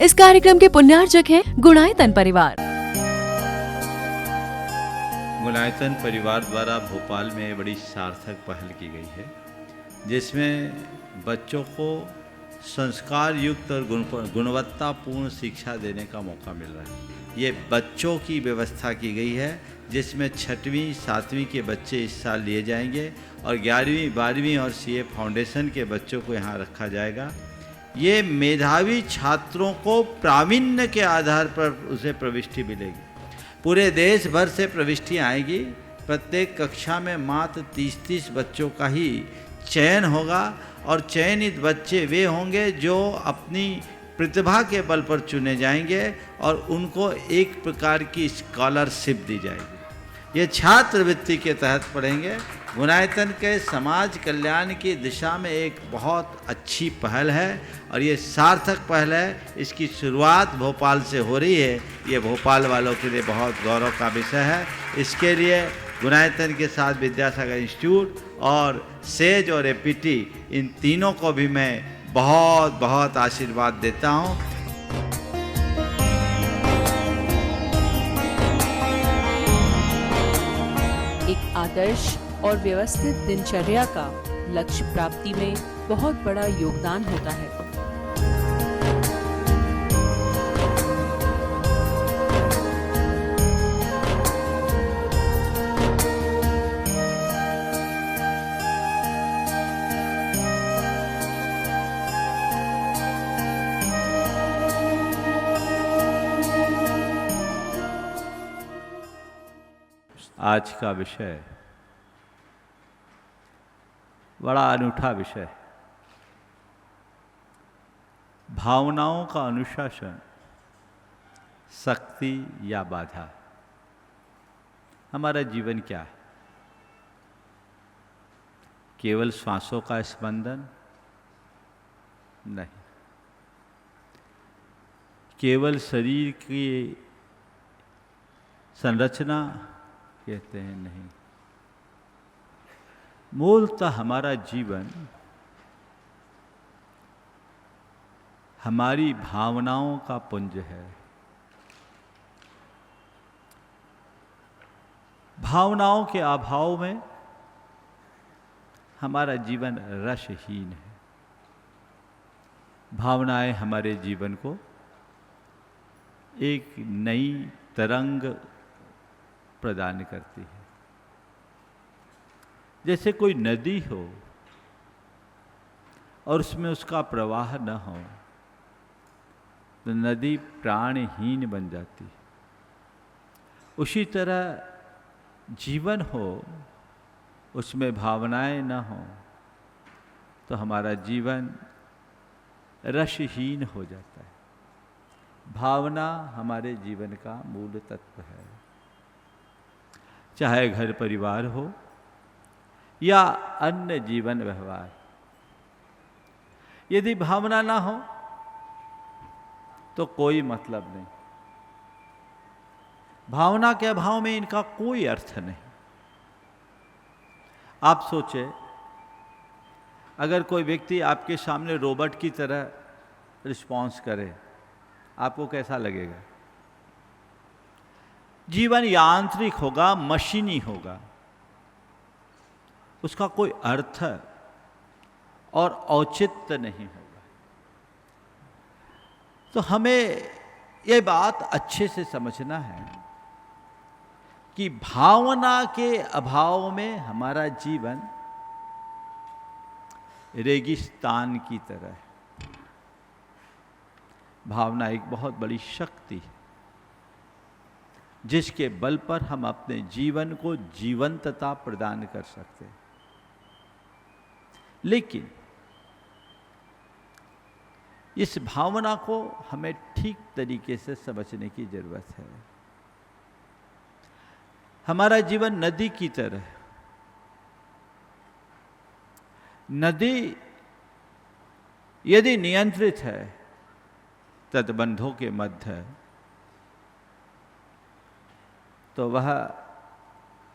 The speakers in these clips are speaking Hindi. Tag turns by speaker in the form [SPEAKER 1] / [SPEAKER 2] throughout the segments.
[SPEAKER 1] इस कार्यक्रम के पुण्यार्चक हैं गुणायतन परिवार।
[SPEAKER 2] गुणायतन परिवार द्वारा भोपाल में बड़ी सार्थक पहल की गई है, जिसमें बच्चों को संस्कार युक्त और गुणवत्तापूर्ण शिक्षा देने का मौका मिल रहा है। ये बच्चों की व्यवस्था की गई है, जिसमें 6वीं 7वीं के बच्चे इस साल लिए जाएंगे और 11वीं 12वीं और सीए फाउंडेशन के बच्चों को यहाँ रखा जाएगा। ये मेधावी छात्रों को प्रावीण्य के आधार पर उसे प्रविष्टि मिलेगी। पूरे देश भर से प्रविष्टियाँ आएगी। प्रत्येक कक्षा में मात्र 30-30 बच्चों का ही चयन होगा और चयनित बच्चे वे होंगे जो अपनी प्रतिभा के बल पर चुने जाएंगे और उनको एक प्रकार की स्कॉलरशिप दी जाएगी। ये छात्रवृत्ति के तहत पढ़ेंगे। गुणायतन के समाज कल्याण की दिशा में एक बहुत अच्छी पहल है और ये सार्थक पहल है। इसकी शुरुआत भोपाल से हो रही है। ये भोपाल वालों के लिए बहुत गौरव का विषय है। इसके लिए गुणायतन के साथ विद्यासागर इंस्टीट्यूट और सेज और एपीटी, इन तीनों को भी मैं बहुत बहुत आशीर्वाद देता हूँ।
[SPEAKER 1] एक आदर्श और व्यवस्थित दिनचर्या का लक्ष्य प्राप्ति में बहुत बड़ा योगदान होता है।
[SPEAKER 2] आज का विषय बड़ा अनूठा विषय है। भावनाओं का अनुशासन, शक्ति या बाधा। हमारा जीवन क्या है? केवल श्वासों का स्पंदन नहीं, केवल शरीर की संरचना कहते हैं नहीं। मूलतः हमारा जीवन हमारी भावनाओं का पुंज है। भावनाओं के अभाव में हमारा जीवन रसहीन है। भावनाएं हमारे जीवन को एक नई तरंग प्रदान करती है। जैसे कोई नदी हो और उसमें उसका प्रवाह न हो तो नदी प्राणहीन बन जाती है। उसी तरह जीवन हो, उसमें भावनाएं न हो तो हमारा जीवन रसहीन हो जाता है। भावना हमारे जीवन का मूल तत्व है। चाहे घर परिवार हो या अन्य जीवन व्यवहार, यदि भावना ना हो तो कोई मतलब नहीं। भावना के अभाव में इनका कोई अर्थ नहीं। आप सोचे, अगर कोई व्यक्ति आपके सामने रोबोट की तरह रिस्पॉन्स करे, आपको कैसा लगेगा? जीवन यांत्रिक होगा, मशीनी होगा, उसका कोई अर्थ और औचित्य नहीं होगा। तो हमें ये बात अच्छे से समझना है कि भावना के अभाव में हमारा जीवन रेगिस्तान की तरह है। भावना एक बहुत बड़ी शक्ति है, जिसके बल पर हम अपने जीवन को जीवंतता प्रदान कर सकते हैं। लेकिन इस भावना को हमें ठीक तरीके से समझने की जरूरत है। हमारा जीवन नदी की तरह है। नदी यदि नियंत्रित है तटबंधों के मध्य, तो वह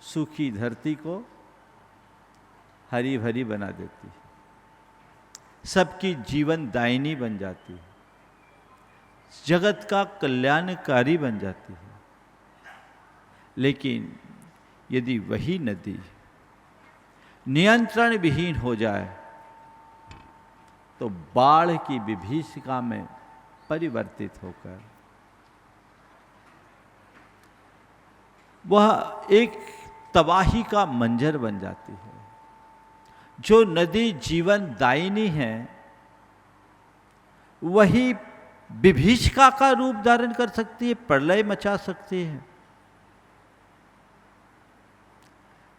[SPEAKER 2] सूखी धरती को हरी भरी बना देती है, सबकी जीवन दायिनी बन जाती है। जगत का कल्याणकारी बन जाती है। लेकिन यदि वही नदी नियंत्रण विहीन हो जाए तो बाढ़ की विभीषिका में परिवर्तित होकर वह एक तबाही का मंजर बन जाती है। जो नदी जीवन दायिनी है वही विभीषिका का रूप धारण कर सकती है, प्रलय मचा सकती है।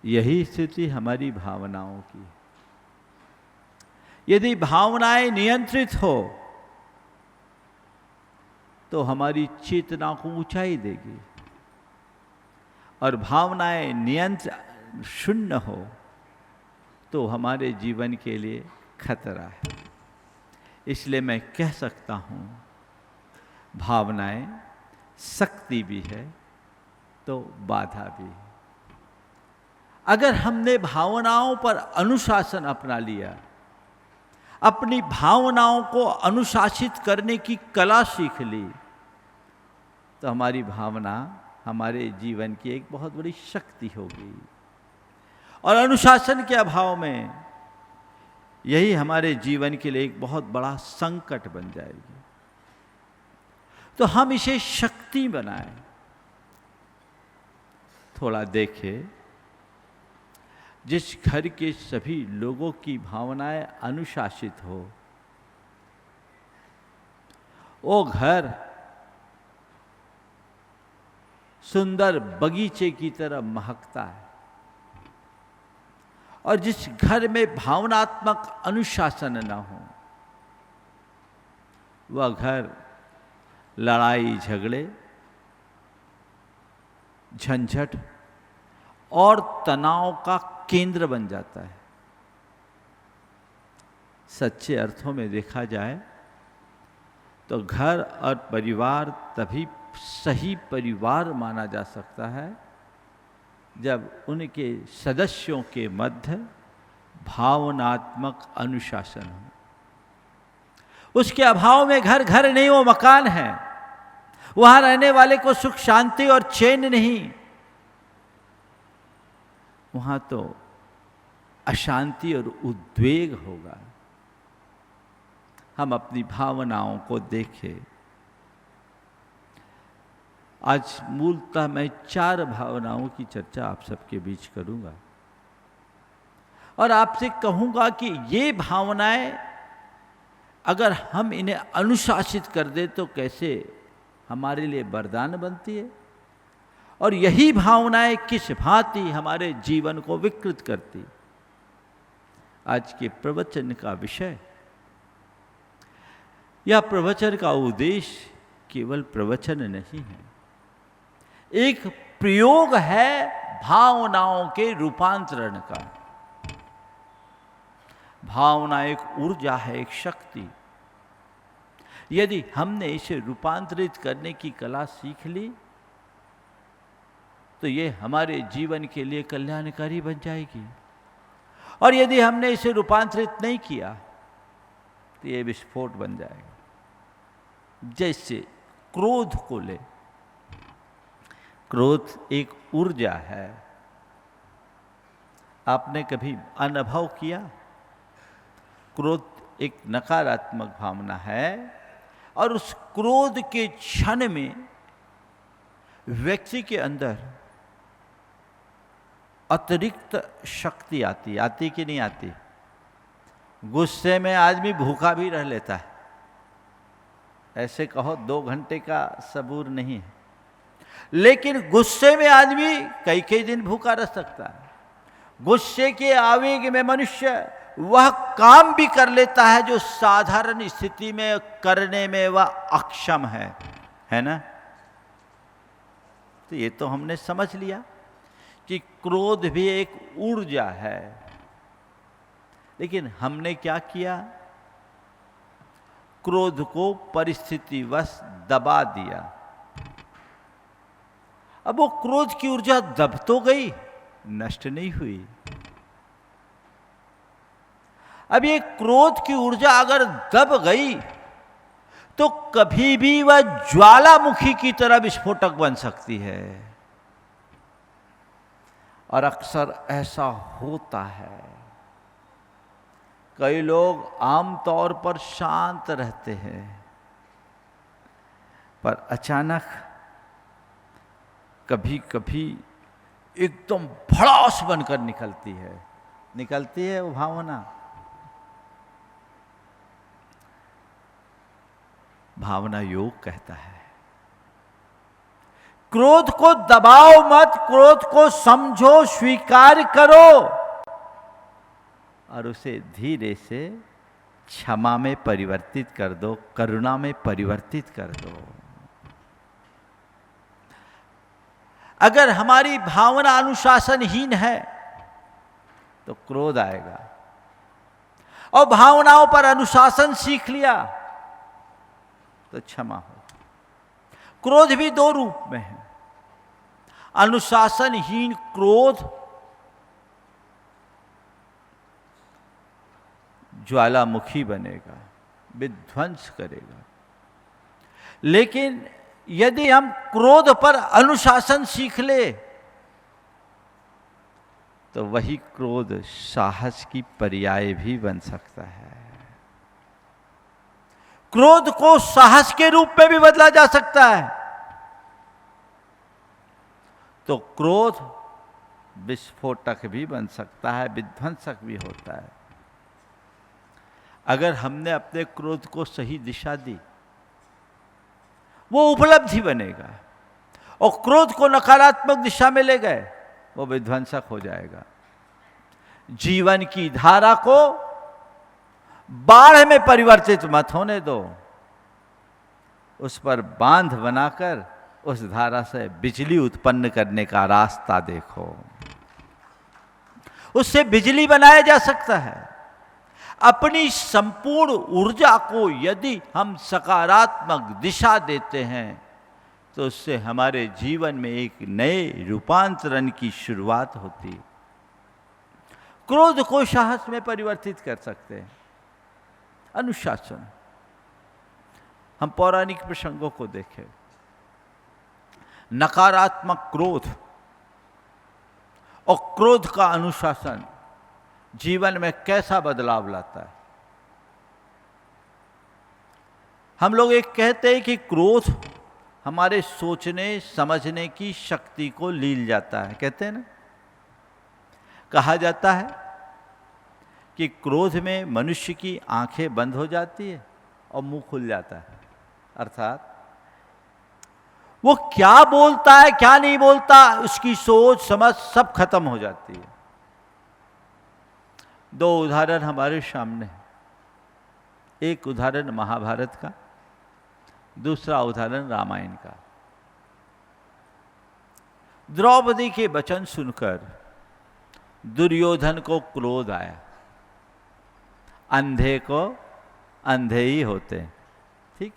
[SPEAKER 2] यही स्थिति हमारी भावनाओं की है। यदि भावनाएं नियंत्रित हो तो हमारी चेतना को ऊंचाई देगी, और भावनाएं नियंत्रण शून्य हो तो हमारे जीवन के लिए खतरा है। इसलिए मैं कह सकता हूं, भावनाएं शक्ति भी है तो बाधा भी है। अगर हमने भावनाओं पर अनुशासन अपना लिया, अपनी भावनाओं को अनुशासित करने की कला सीख ली, तो हमारी भावना हमारे जीवन की एक बहुत बड़ी शक्ति होगी। और अनुशासन के अभाव में यही हमारे जीवन के लिए एक बहुत बड़ा संकट बन जाएगी। तो हम इसे शक्ति बनाएं। थोड़ा देखें, जिस घर के सभी लोगों की भावनाएं अनुशासित हो, वो घर सुंदर बगीचे की तरह महकता है। और जिस घर में भावनात्मक अनुशासन न हो, वह घर लड़ाई झगड़े, झंझट और तनाव का केंद्र बन जाता है। सच्चे अर्थों में देखा जाए तो घर और परिवार तभी सही परिवार माना जा सकता है जब उनके सदस्यों के मध्य भावनात्मक अनुशासन हो। उसके अभाव में घर घर नहीं, वो मकान है। वहां रहने वाले को सुख शांति और चैन नहीं, वहां तो अशांति और उद्वेग होगा। हम अपनी भावनाओं को देखें। आज मूलतः मैं 4 भावनाओं की चर्चा आप सबके बीच करूंगा और आपसे कहूंगा कि ये भावनाएं अगर हम इन्हें अनुशासित कर दे तो कैसे हमारे लिए वरदान बनती है, और यही भावनाएं किस भांति हमारे जीवन को विकृत करती। आज के प्रवचन का विषय, या प्रवचन का उद्देश्य केवल प्रवचन नहीं है, एक प्रयोग है भावनाओं के रूपांतरण का। भावना एक ऊर्जा है, एक शक्ति। यदि हमने इसे रूपांतरित करने की कला सीख ली तो ये हमारे जीवन के लिए कल्याणकारी बन जाएगी। और यदि हमने इसे रूपांतरित नहीं किया तो ये विस्फोट बन जाएगा। जैसे क्रोध को ले, क्रोध एक ऊर्जा है। आपने कभी अनुभव किया? क्रोध एक नकारात्मक भावना है और उस क्रोध के क्षण में व्यक्ति के अंदर अतिरिक्त शक्ति आती कि नहीं आती? गुस्से में आदमी भूखा भी रह लेता है, ऐसे कहो 2 घंटे का सबूर नहीं है, लेकिन गुस्से में आदमी कई दिन भूखा रह सकता है। गुस्से के आवेग में मनुष्य वह काम भी कर लेता है जो साधारण स्थिति में करने में वह अक्षम है ना? तो ये तो हमने समझ लिया कि क्रोध भी एक ऊर्जा है। लेकिन हमने क्या किया? क्रोध को परिस्थितिवश दबा दिया। अब वो क्रोध की ऊर्जा दब तो गई, नष्ट नहीं हुई। अब ये क्रोध की ऊर्जा अगर दब गई तो कभी भी वह ज्वालामुखी की तरह विस्फोटक बन सकती है। और अक्सर ऐसा होता है। कई लोग आमतौर पर शांत रहते हैं, पर अचानक कभी कभी एकदम भड़ास बनकर निकलती है वो भावना। भावना योग कहता है, क्रोध को दबाओ मत, क्रोध को समझो, स्वीकार करो और उसे धीरे से क्षमा में परिवर्तित कर दो, करुणा में परिवर्तित कर दो। अगर हमारी भावना अनुशासनहीन है तो क्रोध आएगा, और भावनाओं पर अनुशासन सीख लिया तो क्षमा हो। क्रोध भी दो रूप में है। अनुशासनहीन क्रोध ज्वालामुखी बनेगा, विध्वंस करेगा। लेकिन यदि हम क्रोध पर अनुशासन सीख ले तो वही क्रोध साहस की पर्याय भी बन सकता है। क्रोध को साहस के रूप में भी बदला जा सकता है। तो क्रोध विस्फोटक भी बन सकता है, विध्वंसक भी होता है। अगर हमने अपने क्रोध को सही दिशा दी, वो उपलब्धि बनेगा, और क्रोध को नकारात्मक दिशा में ले गए, वो विध्वंसक हो जाएगा। जीवन की धारा को बाढ़ में परिवर्तित मत होने दो, उस पर बांध बनाकर उस धारा से बिजली उत्पन्न करने का रास्ता देखो। उससे बिजली बनाया जा सकता है। अपनी संपूर्ण ऊर्जा को यदि हम सकारात्मक दिशा देते हैं तो उससे हमारे जीवन में एक नए रूपांतरण की शुरुआत होती। क्रोध को साहस में परिवर्तित कर सकते हैं। अनुशासन, हम पौराणिक प्रसंगों को देखें। नकारात्मक क्रोध और क्रोध का अनुशासन जीवन में कैसा बदलाव लाता है। हम लोग एक कहते हैं कि क्रोध हमारे सोचने समझने की शक्ति को लील जाता है, कहते हैं ना। कहा जाता है कि क्रोध में मनुष्य की आंखें बंद हो जाती है और मुंह खुल जाता है। अर्थात वो क्या बोलता है क्या नहीं बोलता, उसकी सोच समझ सब खत्म हो जाती है। दो उदाहरण हमारे सामने हैं। एक उदाहरण महाभारत का, दूसरा उदाहरण रामायण का। द्रौपदी के वचन सुनकर दुर्योधन को क्रोध आया। अंधे को अंधे ही होते हैं, ठीक,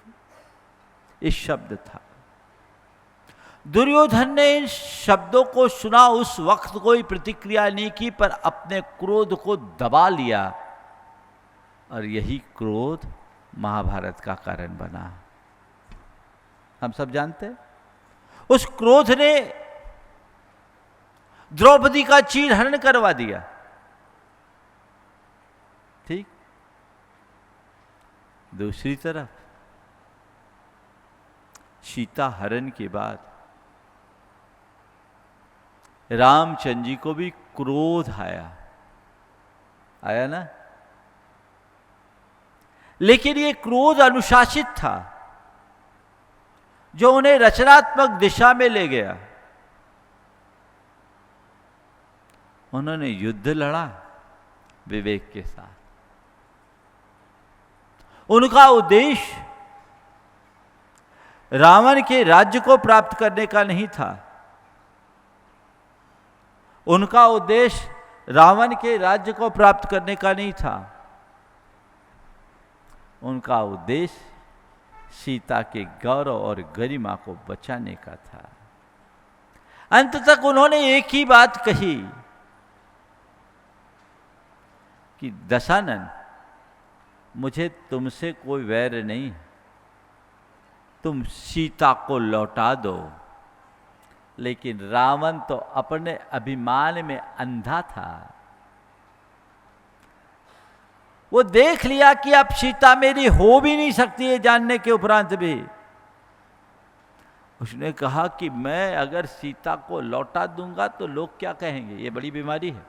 [SPEAKER 2] इस शब्द था। दुर्योधन ने इन शब्दों को सुना, उस वक्त कोई प्रतिक्रिया नहीं की, पर अपने क्रोध को दबा लिया, और यही क्रोध महाभारत का कारण बना। हम सब जानते हैं उस क्रोध ने द्रौपदी का चीरहरण करवा दिया, ठीक। दूसरी तरफ सीता हरण के बाद रामचंद्र जी को भी क्रोध आया ना। लेकिन ये क्रोध अनुशासित था, जो उन्हें रचनात्मक दिशा में ले गया। उन्होंने युद्ध लड़ा विवेक के साथ। उनका उद्देश्य रावण के राज्य को प्राप्त करने का नहीं था। उनका उद्देश्य रावण के राज्य को प्राप्त करने का नहीं था। उनका उद्देश्य सीता के गौरव और गरिमा को बचाने का था। अंत तक उन्होंने एक ही बात कही कि दशानन, मुझे तुमसे कोई वैर नहीं,
[SPEAKER 3] तुम सीता को लौटा दो। लेकिन रावण तो अपने अभिमान में अंधा था। वो देख लिया कि अब सीता मेरी हो भी नहीं सकती है, जानने के उपरांत भी उसने कहा कि मैं अगर सीता को लौटा दूंगा तो लोग क्या कहेंगे। ये बड़ी बीमारी है,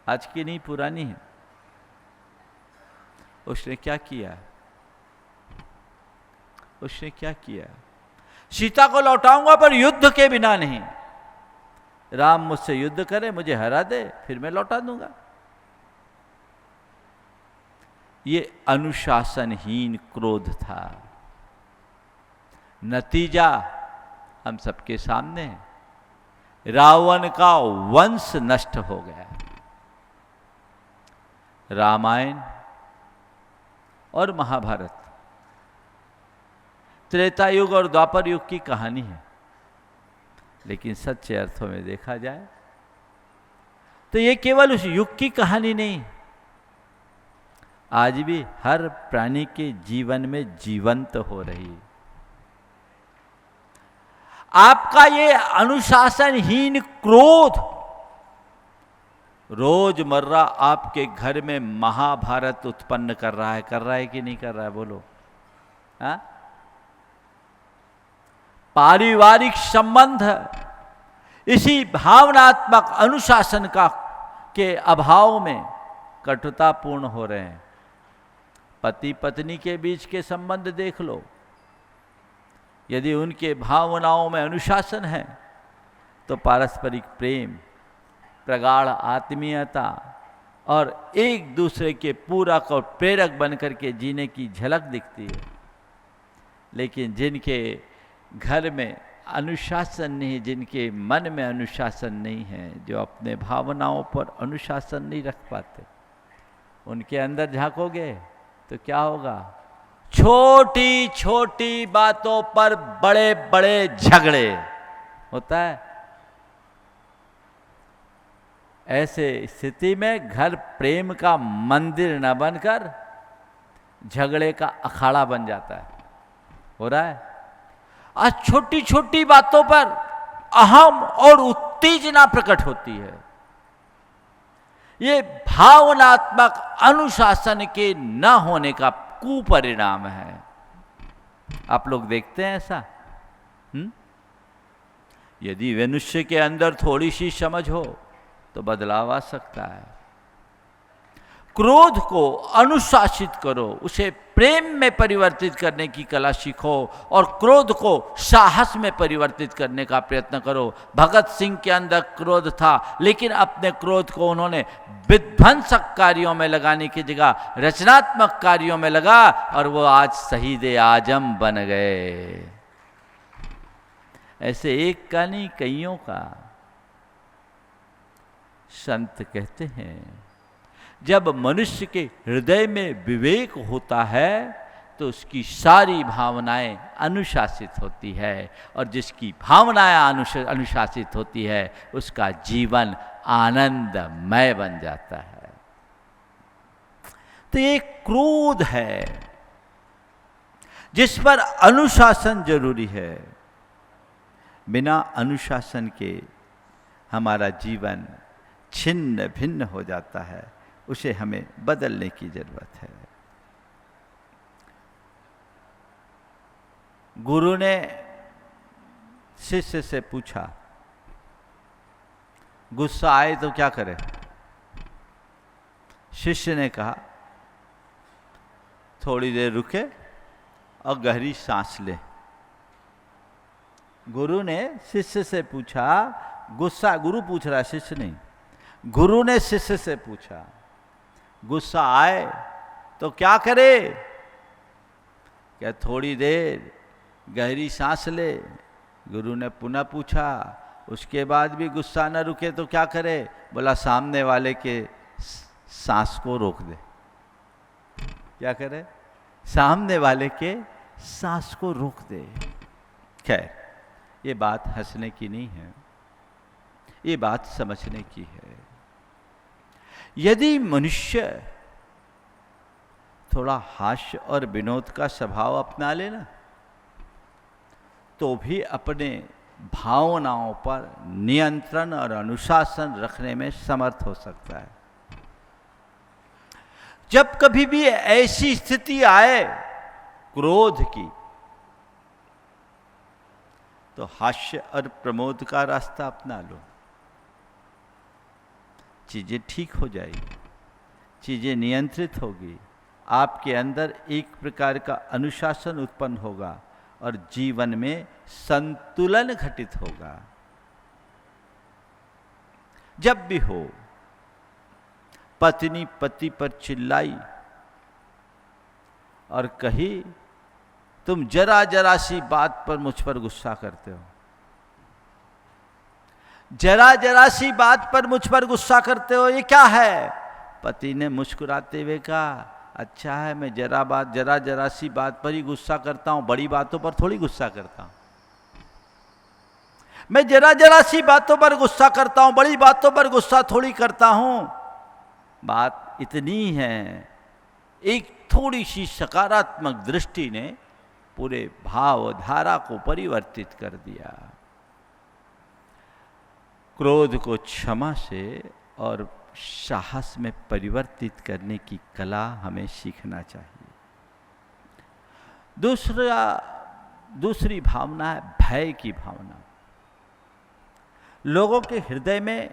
[SPEAKER 3] आज की नहीं पुरानी है। उसने क्या किया, उसने क्या किया, सीता को लौटाऊंगा पर युद्ध के बिना नहीं। राम मुझसे युद्ध करे, मुझे हरा दे, फिर मैं लौटा दूंगा। ये अनुशासनहीन क्रोध था। नतीजा हम सबके सामने है। रावण का वंश नष्ट हो गया। रामायण और महाभारत त्रेता युग और द्वापर युग की कहानी है, लेकिन सच्चे अर्थों में देखा जाए तो ये केवल उस युग की कहानी नहीं, आज भी हर प्राणी के जीवन में जीवंत हो रही। आपका ये अनुशासनहीन क्रोध रोजमर्रा आपके घर में महाभारत उत्पन्न कर रहा है कि नहीं कर रहा है, बोलो। हाँ, पारिवारिक संबंध इसी भावनात्मक अनुशासन का के अभाव में कटुतापूर्ण हो रहे हैं। पति पत्नी के बीच के संबंध देख लो, यदि उनके भावनाओं में अनुशासन है तो पारस्परिक प्रेम, प्रगाढ़ आत्मीयता और एक दूसरे के पूरक और प्रेरक बनकर के जीने की झलक दिखती है। लेकिन जिनके घर में अनुशासन नहीं, जिनके मन में अनुशासन नहीं है, जो अपने भावनाओं पर अनुशासन नहीं रख पाते, उनके अंदर झांकोगे तो क्या होगा? छोटी छोटी बातों पर बड़े बड़े झगड़े होता है। ऐसे स्थिति में घर प्रेम का मंदिर न बनकर झगड़े का अखाड़ा बन जाता है। हो रहा है आज, छोटी छोटी बातों पर अहम और उत्तेजना प्रकट होती है। ये भावनात्मक अनुशासन के न होने का कुपरिणाम है। आप लोग देखते हैं ऐसा? यदि मनुष्य के अंदर थोड़ी सी समझ हो तो बदलाव आ सकता है। क्रोध को अनुशासित करो, उसे प्रेम में परिवर्तित करने की कला सीखो और क्रोध को साहस में परिवर्तित करने का प्रयत्न करो। भगत सिंह के अंदर क्रोध था, लेकिन अपने क्रोध को उन्होंने विध्वंसक कार्यों में लगाने की जगह रचनात्मक कार्यों में लगा और वो आज शहीद आजम बन गए। ऐसे एक का नहीं, कईयों का। संत कहते हैं जब मनुष्य के हृदय में विवेक होता है तो उसकी सारी भावनाएं अनुशासित होती है, और जिसकी भावनाएं अनुशासित होती है उसका जीवन आनंदमय बन जाता है। तो ये क्रोध है जिस पर अनुशासन जरूरी है। बिना अनुशासन के हमारा जीवन छिन्न भिन्न हो जाता है, उसे हमें बदलने की जरूरत है। गुरु ने शिष्य से पूछा, गुस्सा आए तो क्या करे? शिष्य ने कहा, थोड़ी देर रुके और गहरी सांस ले। गुरु ने शिष्य से पूछा, गुस्सा, गुरु पूछ रहा, शिष्य नहीं। गुरु ने शिष्य से पूछा, गुस्सा आए तो क्या करे? क्या थोड़ी देर गहरी सांस ले। गुरु ने पुनः पूछा, उसके बाद भी गुस्सा न रुके तो क्या करे? बोला, सामने वाले के सांस को रोक दे। क्या करे? सामने वाले के सांस को रोक दे। खैर, ये बात हंसने की नहीं है, ये बात समझने की है। यदि मनुष्य थोड़ा हास्य और विनोद का स्वभाव अपना ले ना, तो भी अपने भावनाओं पर नियंत्रण और अनुशासन रखने में समर्थ हो सकता है। जब कभी भी ऐसी स्थिति आए क्रोध की, तो हास्य और प्रमोद का रास्ता अपना लो। चीजें ठीक हो जाएगी, चीजें नियंत्रित होगी, आपके अंदर एक प्रकार का अनुशासन उत्पन्न होगा और जीवन में संतुलन घटित होगा। जब भी हो पत्नी पति पर चिल्लाई और कही तुम जरा जरा सी बात पर मुझ पर गुस्सा करते हो, जरा जरा सी बात पर मुझ पर गुस्सा करते हो, ये क्या है? पति ने मुस्कुराते हुए कहा, अच्छा है, मैं जरा जरा सी बात पर ही गुस्सा करता हूं, बड़ी बातों पर थोड़ी गुस्सा करता हूं। मैं जरा जरा सी बातों पर गुस्सा करता हूं, बड़ी बातों पर गुस्सा थोड़ी करता हूं। बात इतनी है, एक थोड़ी सी सकारात्मक दृष्टि ने पूरे भावधारा को परिवर्तित कर दिया। क्रोध को क्षमा से और साहस में परिवर्तित करने की कला हमें सीखना चाहिए। दूसरी भावना है भय की भावना। लोगों के हृदय में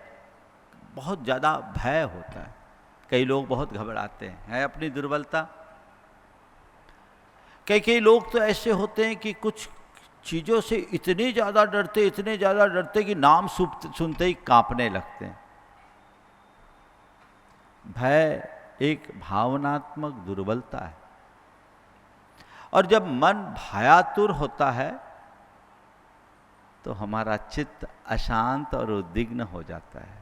[SPEAKER 3] बहुत ज़्यादा भय होता है। कई लोग बहुत घबराते हैं, है अपनी दुर्बलता। कई लोग तो ऐसे होते हैं कि कुछ चीज़ों से इतने ज़्यादा डरते कि नाम सुनते ही कांपने लगते हैं। भय एक भावनात्मक दुर्बलता है, और जब मन भयातुर होता है तो हमारा चित्त अशांत और उद्विग्न हो जाता है।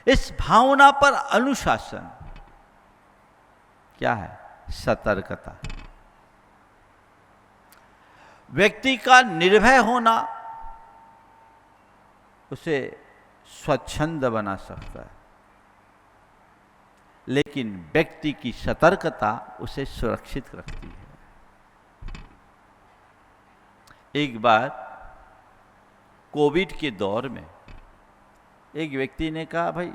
[SPEAKER 3] इस भावना पर अनुशासन क्या है? सतर्कता। व्यक्ति का निर्भय होना उसे स्वच्छंद बना सकता है, लेकिन व्यक्ति की सतर्कता उसे सुरक्षित रखती है। एक बार कोविड के दौर में एक व्यक्ति ने कहा, भाई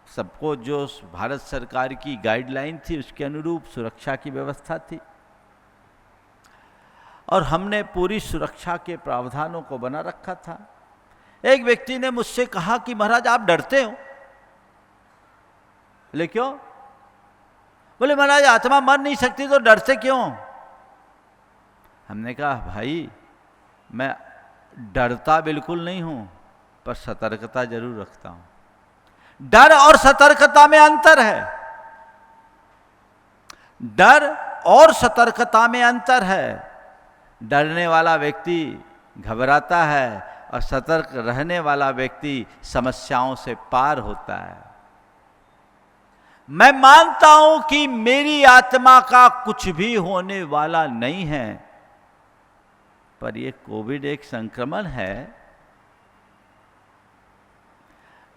[SPEAKER 3] सबको जो भारत सरकार की गाइडलाइन थी उसके अनुरूप सुरक्षा की व्यवस्था थी, और हमने पूरी सुरक्षा के प्रावधानों को बना रखा था। एक व्यक्ति ने मुझसे कहा कि महाराज आप डरते हो। बोले क्यों? बोले महाराज आत्मा मर नहीं सकती तो डरते क्यों? हमने कहा भाई मैं डरता बिल्कुल नहीं हूं, पर सतर्कता जरूर रखता हूं। डर और सतर्कता में अंतर है। डर और सतर्कता में अंतर है। डरने वाला व्यक्ति घबराता है और सतर्क रहने वाला व्यक्ति समस्याओं से पार होता है। मैं मानता हूं कि मेरी आत्मा का कुछ भी होने वाला नहीं है, पर यह कोविड एक संक्रमण है।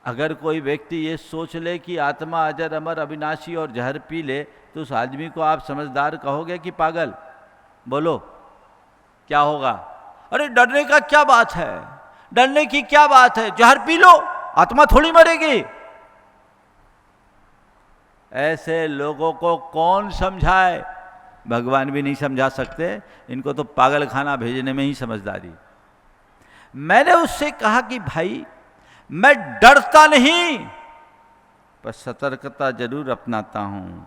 [SPEAKER 3] अगर कोई व्यक्ति ये सोच ले कि आत्मा अजर अमर अविनाशी और जहर पी ले, तो उस आदमी को आप समझदार कहोगे कि पागल? बोलो क्या होगा? अरे डरने का क्या बात है, डरने की क्या बात है, जहर पी लो, आत्मा थोड़ी मरेगी। ऐसे लोगों को कौन समझाए? भगवान भी नहीं समझा सकते, इनको तो पागल खाना भेजने में ही समझदारी। मैंने उससे कहा कि भाई मैं डरता नहीं, पर सतर्कता जरूर अपनाता हूं,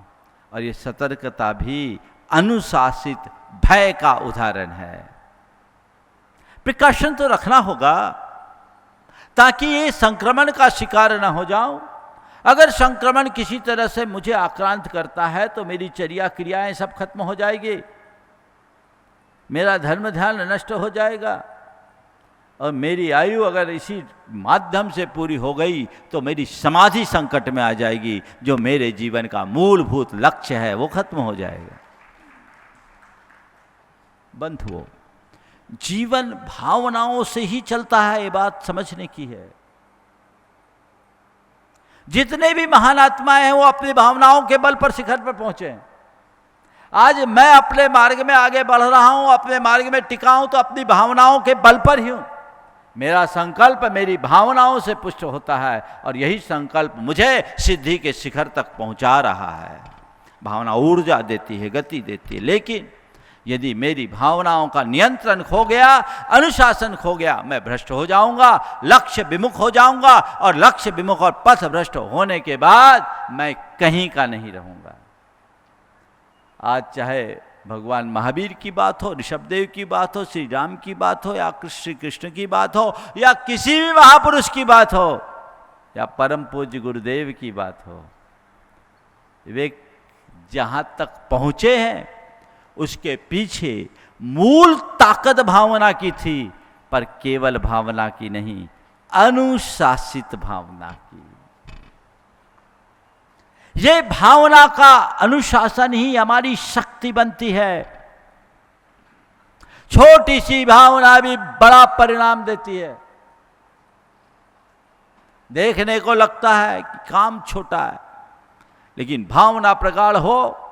[SPEAKER 3] और ये सतर्कता भी अनुशासित भय का उदाहरण है। प्रिकॉशन तो रखना होगा ताकि ये संक्रमण का शिकार न हो जाऊं। अगर संक्रमण किसी तरह से मुझे आक्रांत करता है तो मेरी चर्या क्रियाएं सब खत्म हो जाएगी, मेरा धर्म ध्यान नष्ट हो जाएगा, और मेरी आयु अगर इसी माध्यम से पूरी हो गई तो मेरी समाधि संकट में आ जाएगी। जो मेरे जीवन का मूलभूत लक्ष्य है वो खत्म हो जाएगा। बंधुओं, जीवन भावनाओं से ही चलता है, ये बात समझने की है। जितने भी महान आत्माएं हैं वो अपनी भावनाओं के बल पर शिखर पर पहुंचे हैं। आज मैं अपने मार्ग में आगे बढ़ रहा हूं, अपने मार्ग में टिका हूं तो अपनी भावनाओं के बल पर ही हूं। मेरा संकल्प मेरी भावनाओं से पुष्ट होता है और यही संकल्प मुझे सिद्धि के शिखर तक पहुंचा रहा है। भावना ऊर्जा देती है, गति देती है, लेकिन यदि मेरी भावनाओं का नियंत्रण खो गया, अनुशासन खो गया, मैं भ्रष्ट हो जाऊंगा, लक्ष्य विमुख हो जाऊंगा और लक्ष्य विमुख और पथ भ्रष्ट होने के बाद मैं कहीं का नहीं रहूंगा। आज चाहे भगवान महावीर की बात हो, ऋषभदेव की बात हो, श्री राम की बात हो, या श्री कृष्ण की बात हो, या किसी भी महापुरुष की बात हो, या परम पूज्य गुरुदेव की बात हो, वे जहां तक पहुंचे हैं उसके पीछे मूल ताकत भावना की थी, पर केवल भावना की नहीं, अनुशासित भावना की। ये भावना का अनुशासन ही हमारी शक्ति बनती है। छोटी सी भावना भी बड़ा परिणाम देती है। देखने को लगता है कि काम छोटा है, लेकिन भावना प्रगाढ़ हो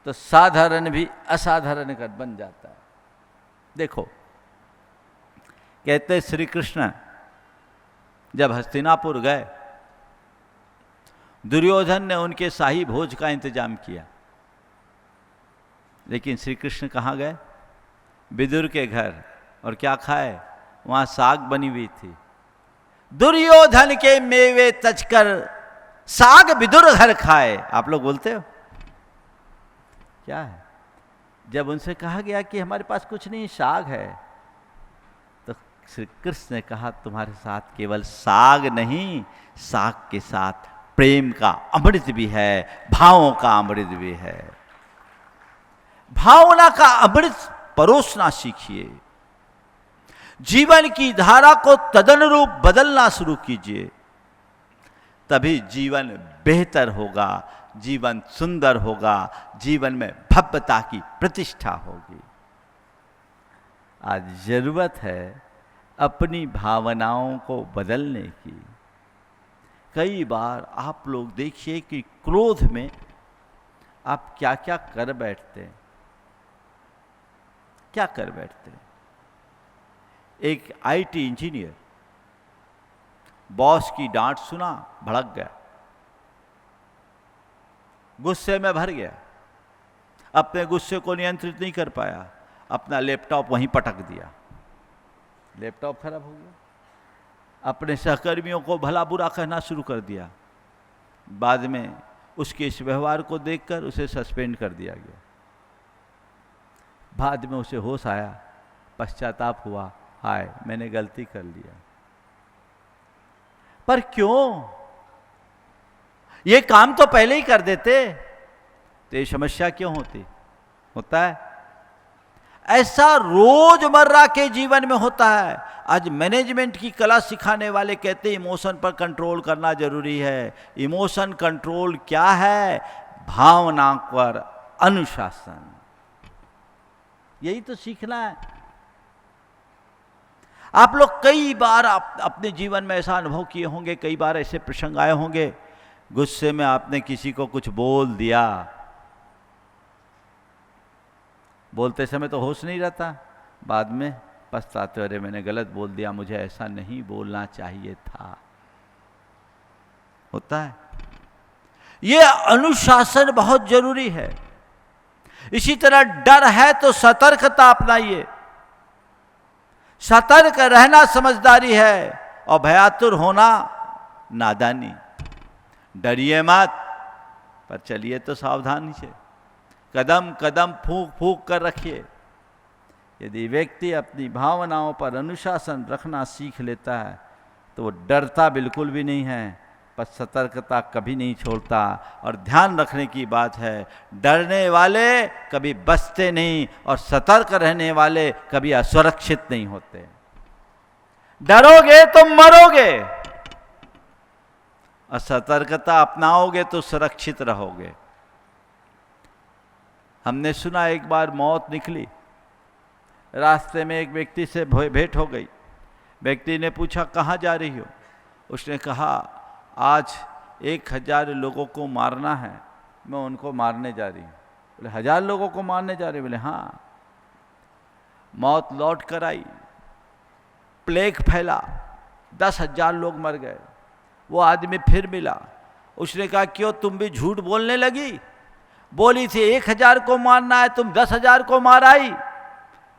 [SPEAKER 3] तो साधारण भी असाधारण कर बन जाता है। देखो, कहते श्री कृष्ण जब हस्तिनापुर गए, दुर्योधन ने उनके शाही भोज का इंतजाम किया, लेकिन श्री कृष्ण कहाँ गए? विदुर के घर। और क्या खाए? वहां साग बनी हुई थी। दुर्योधन के मेवे तजकर साग विदुर घर खाए। आप लोग बोलते हो क्या है? जब उनसे कहा गया कि हमारे पास कुछ नहीं, साग है, तो श्री कृष्ण ने कहा तुम्हारे साथ केवल साग नहीं, साग के साथ प्रेम का अमृत भी है, भावों का अमृत भी है। भावना का अमृत परोसना सीखिए। जीवन की धारा को तदनुरूप बदलना शुरू कीजिए, तभी जीवन बेहतर होगा, जीवन सुंदर होगा, जीवन में भव्यता की प्रतिष्ठा होगी। आज जरूरत है अपनी भावनाओं को बदलने की। कई बार आप लोग देखिए कि क्रोध में आप क्या क्या कर बैठते हैं, क्या कर बैठते हैं। एक आईटी इंजीनियर बॉस की डांट सुना, भड़क गया, गुस्से में भर गया, अपने गुस्से को नियंत्रित नहीं कर पाया, अपना लैपटॉप वहीं पटक दिया, लैपटॉप खराब हो गया। अपने सहकर्मियों को भला बुरा कहना शुरू कर दिया। बाद में उसके इस व्यवहार को देखकर उसे सस्पेंड कर दिया गया। बाद में उसे होश आया, पश्चाताप हुआ, हाय मैंने गलती कर लिया। पर क्यों? ये काम तो पहले ही कर देते तो ये समस्या क्यों होती? होता है ऐसा, रोजमर्रा के जीवन में होता है। आज मैनेजमेंट की कला सिखाने वाले कहते हैं इमोशन पर कंट्रोल करना जरूरी है। इमोशन कंट्रोल क्या है? भावना पर अनुशासन। यही तो सीखना है। आप लोग कई बार अपने जीवन में ऐसा अनुभव किए होंगे, कई बार ऐसे प्रसंग आए होंगे, गुस्से में आपने किसी को कुछ बोल दिया, बोलते समय तो होश नहीं रहता, बाद में पछताते, अरे मैंने गलत बोल दिया, मुझे ऐसा नहीं बोलना चाहिए था। होता है। ये अनुशासन बहुत जरूरी है। इसी तरह डर है तो सतर्कता अपनाइए। सतर्क रहना समझदारी है और भयातुर होना नादानी। डरिए मत, पर चलिए तो सावधानी से, कदम कदम फूंक फूंक कर रखिए। यदि व्यक्ति अपनी भावनाओं पर अनुशासन रखना सीख लेता है तो वो डरता बिल्कुल भी नहीं है, पर सतर्कता कभी नहीं छोड़ता। और ध्यान रखने की बात है, डरने वाले कभी बचते नहीं और सतर्क रहने वाले कभी असुरक्षित नहीं होते। डरोगे तो मरोगे, असतर्कता अपनाओगे तो सुरक्षित रहोगे। हमने सुना एक बार मौत निकली, रास्ते में एक व्यक्ति से भेंट हो गई। व्यक्ति ने पूछा कहाँ जा रही हो? उसने कहा आज 1000 लोगों को मारना है, मैं उनको मारने जा रही हूँ। बोले 1000 लोगों को मारने जा रहे? बोले हाँ। मौत लौट कर आई, प्लेग फैला, 10,000 लोग मर गए। वो आदमी फिर मिला, उसने कहा क्यों तुम भी झूठ बोलने लगी? बोली थी 1000 को मारना है, तुम 10,000 को मार आई।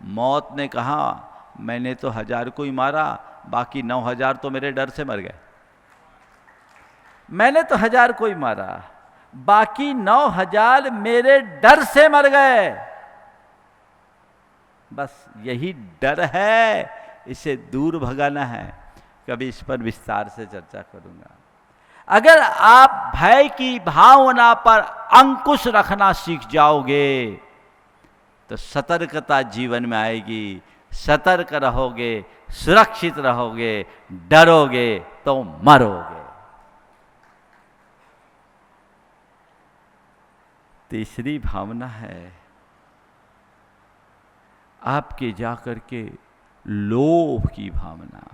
[SPEAKER 3] मौत ने कहा मैंने तो 1000 को ही मारा, बाकी 9,000 तो मेरे डर से मर गए। मैंने तो 1000 को ही मारा, बाकी 9,000 मेरे डर से मर गए। बस यही डर है, इसे दूर भगाना है। कभी इस पर विस्तार से चर्चा करूंगा। अगर आप भय की भावना पर अंकुश रखना सीख जाओगे तो सतर्कता जीवन में आएगी। सतर्क रहोगे, सुरक्षित रहोगे, डरोगे तो मरोगे। तीसरी भावना है आपके जाकर के लोभ की भावना।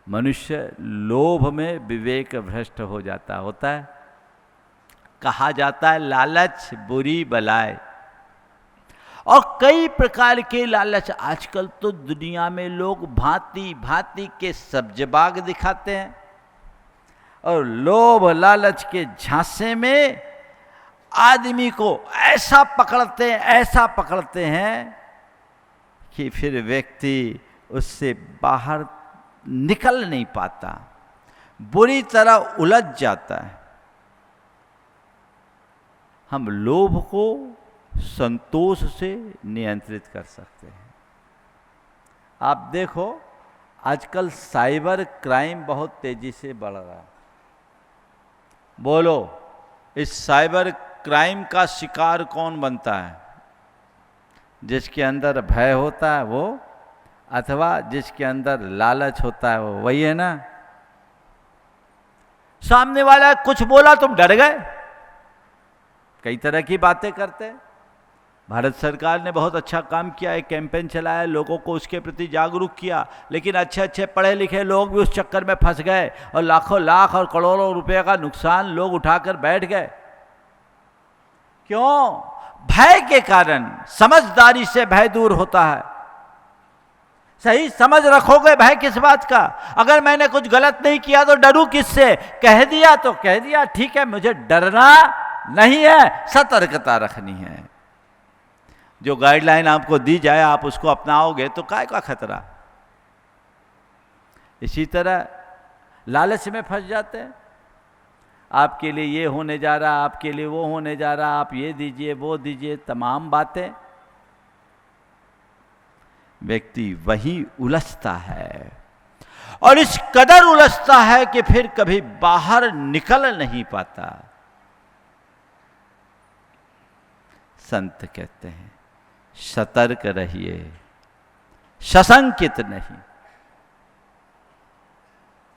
[SPEAKER 3] मनुष्य लोभ में विवेक भ्रष्ट हो जाता होता है। कहा जाता है लालच बुरी बलाए, और कई प्रकार के लालच आजकल तो दुनिया में लोग भांति भांति के सब्जबाग दिखाते हैं, और लोभ लालच के झांसे में आदमी को ऐसा पकड़ते हैं कि फिर व्यक्ति उससे बाहर निकल नहीं पाता, बुरी तरह उलझ जाता है। हम लोभ को संतोष से नियंत्रित कर सकते हैं। आप देखो आजकल साइबर क्राइम बहुत तेजी से बढ़ रहा है। बोलो इस साइबर क्राइम का शिकार कौन बनता है? जिसके अंदर भय होता है वो, अथवा जिसके अंदर लालच होता है वो, वही है ना। सामने वाला कुछ बोला तुम डर गए। कई तरह की बातें करते हैं। भारत सरकार ने बहुत अच्छा काम किया, एक कैंपेन चलाया, लोगों को उसके प्रति जागरूक किया, लेकिन अच्छे अच्छे पढ़े लिखे लोग भी उस चक्कर में फंस गए और लाखों लाख और करोड़ों रुपए का नुकसान लोग उठाकर बैठ गए। क्यों? भय के कारण। समझदारी से भय दूर होता है। सही समझ रखोगे भय किस बात का? अगर मैंने कुछ गलत नहीं किया तो डरूं किससे? कह दिया तो कह दिया, ठीक है, मुझे डरना नहीं है, सतर्कता रखनी है। जो गाइडलाइन आपको दी जाए आप उसको अपनाओगे तो काय का खतरा। इसी तरह लालच में फंस जाते हैं। आपके लिए ये होने जा रहा, आपके लिए वो होने जा रहा, आप ये दीजिए वो दीजिए, तमाम बातें। व्यक्ति वही उलझता है, और इस कदर उलझता है कि फिर कभी बाहर निकल नहीं पाता। संत कहते हैं सतर्क रहिए, सशंकित नहीं।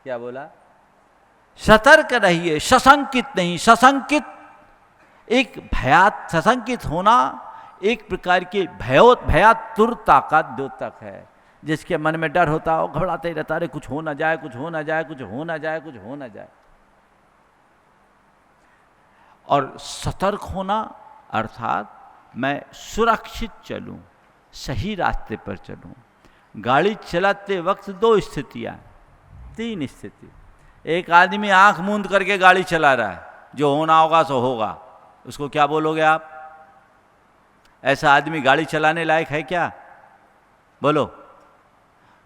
[SPEAKER 3] क्या बोला? सतर्क रहिए, सशंकित नहीं। सशंकित एक सशंकित होना एक प्रकार की भयातुरता का द्योतक है। जिसके मन में डर होता है वो घबराते ही रहता है, कुछ हो ना जाए, कुछ हो ना जाए, कुछ हो ना जाए, कुछ हो ना जाए। और सतर्क होना अर्थात मैं सुरक्षित चलूं, सही रास्ते पर चलूं। गाड़ी चलाते वक्त 2 स्थितियां, 3 स्थिति। एक आदमी आंख मूंद करके गाड़ी चला रहा है, जो होना होगा सो होगा, उसको क्या बोलोगे आप? ऐसा आदमी गाड़ी चलाने लायक है क्या? बोलो।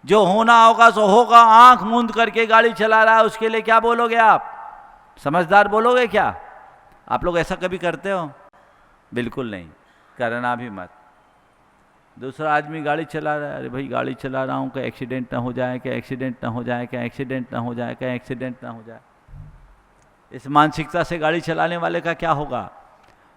[SPEAKER 3] जो होना होगा सो होगा, आंख मूंद करके गाड़ी चला रहा है, उसके लिए क्या बोलोगे आप? समझदार बोलोगे क्या? आप लोग ऐसा कभी करते हो? बिल्कुल नहीं, करना भी मत। दूसरा आदमी गाड़ी चला रहा है, अरे भाई गाड़ी चला रहा हूँ, कहीं एक्सीडेंट ना हो जाए, कहीं एक्सीडेंट ना हो जाए, कहीं एक्सीडेंट ना हो जाए, कहीं एक्सीडेंट ना हो जाए। इस मानसिकता से गाड़ी चलाने वाले का क्या होगा?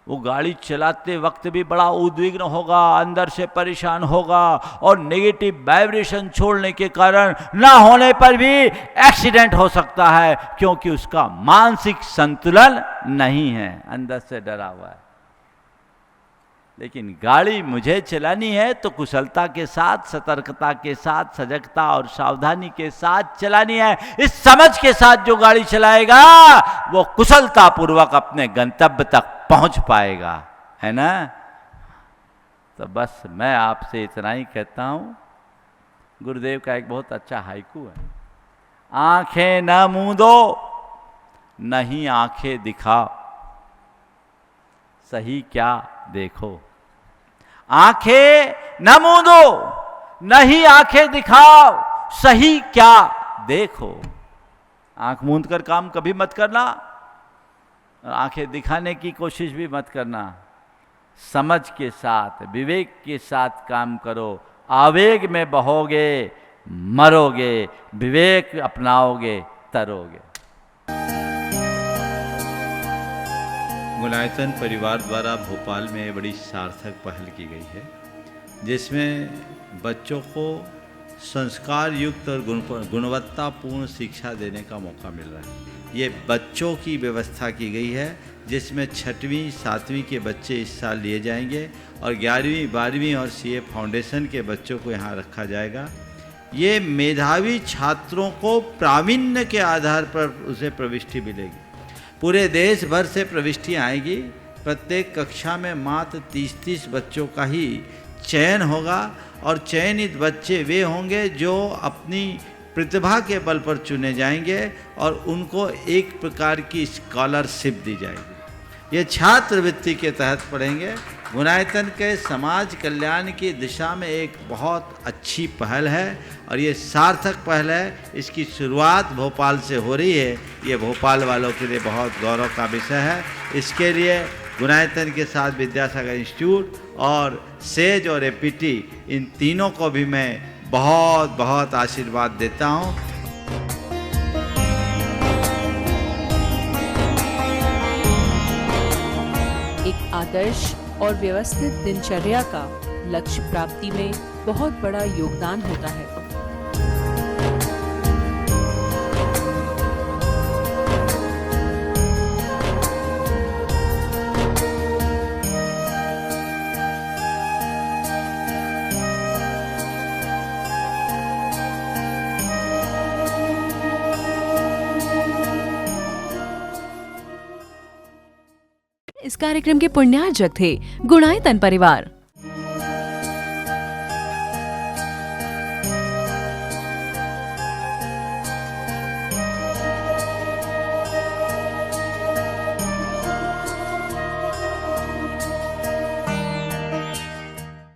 [SPEAKER 3] वो गाड़ी चलाते वक्त भी बड़ा उद्विग्न होगा, अंदर से परेशान होगा, और नेगेटिव वाइब्रेशन छोड़ने के कारण ना होने पर भी एक्सीडेंट हो सकता है, क्योंकि उसका मानसिक संतुलन नहीं है, अंदर से डरा हुआ है। लेकिन गाड़ी मुझे चलानी है तो कुशलता के साथ, सतर्कता के साथ, सजगता और सावधानी के साथ चलानी है। इस समझ के साथ जो गाड़ी चलाएगा वो कुशलता पूर्वक अपने गंतव्य तक पहुंच पाएगा। है ना। तो बस मैं आपसे इतना ही कहता हूँ। गुरुदेव का एक बहुत अच्छा हाइकू है, आंखें न मूंदो नहीं आंखें दिखाओ, सही क्या देखो। आंखें न मूंदो नहीं आंखें दिखाओ, सही क्या देखो। आंख मूंद कर काम कभी मत करना, आंखें दिखाने की कोशिश भी मत करना। समझ के साथ, विवेक के साथ काम करो। आवेग में बहोगे मरोगे, विवेक अपनाओगे तरोगे।
[SPEAKER 2] गुणायतन परिवार द्वारा भोपाल में बड़ी सार्थक पहल की गई है, जिसमें बच्चों को संस्कार युक्त और गुणवत्तापूर्ण शिक्षा देने का मौका मिल रहा है। ये बच्चों की व्यवस्था की गई है, जिसमें 6वीं 7वीं के बच्चे इस साल लिए जाएंगे और 11वीं 12वीं और सीए फाउंडेशन के बच्चों को यहाँ रखा जाएगा। ये मेधावी छात्रों को प्रावीण्य के आधार पर उसे प्रविष्टि मिलेगी। पूरे देश भर से प्रविष्टियाँ आएगी। प्रत्येक कक्षा में मात्र 30-30 बच्चों का ही चयन होगा और चयनित बच्चे वे होंगे जो अपनी प्रतिभा के बल पर चुने जाएंगे और उनको एक प्रकार की स्कॉलरशिप दी जाएगी। ये छात्रवृत्ति के तहत पढ़ेंगे। गुणायतन के समाज कल्याण की दिशा में एक बहुत अच्छी पहल है और ये सार्थक पहल है। इसकी शुरुआत भोपाल से हो रही है। ये भोपाल वालों के लिए बहुत गौरव का विषय है। इसके लिए गुणायतन के साथ विद्यासागर इंस्टीट्यूट और सेज और एपीटी, इन तीनों को भी मैं बहुत बहुत आशीर्वाद देता हूँ।
[SPEAKER 1] एक आदर्श और व्यवस्थित दिनचर्या का लक्ष्य प्राप्ति में बहुत बड़ा योगदान होता है।
[SPEAKER 4] इस कार्यक्रम के पुण्यार्जक थे गुणायतन परिवार।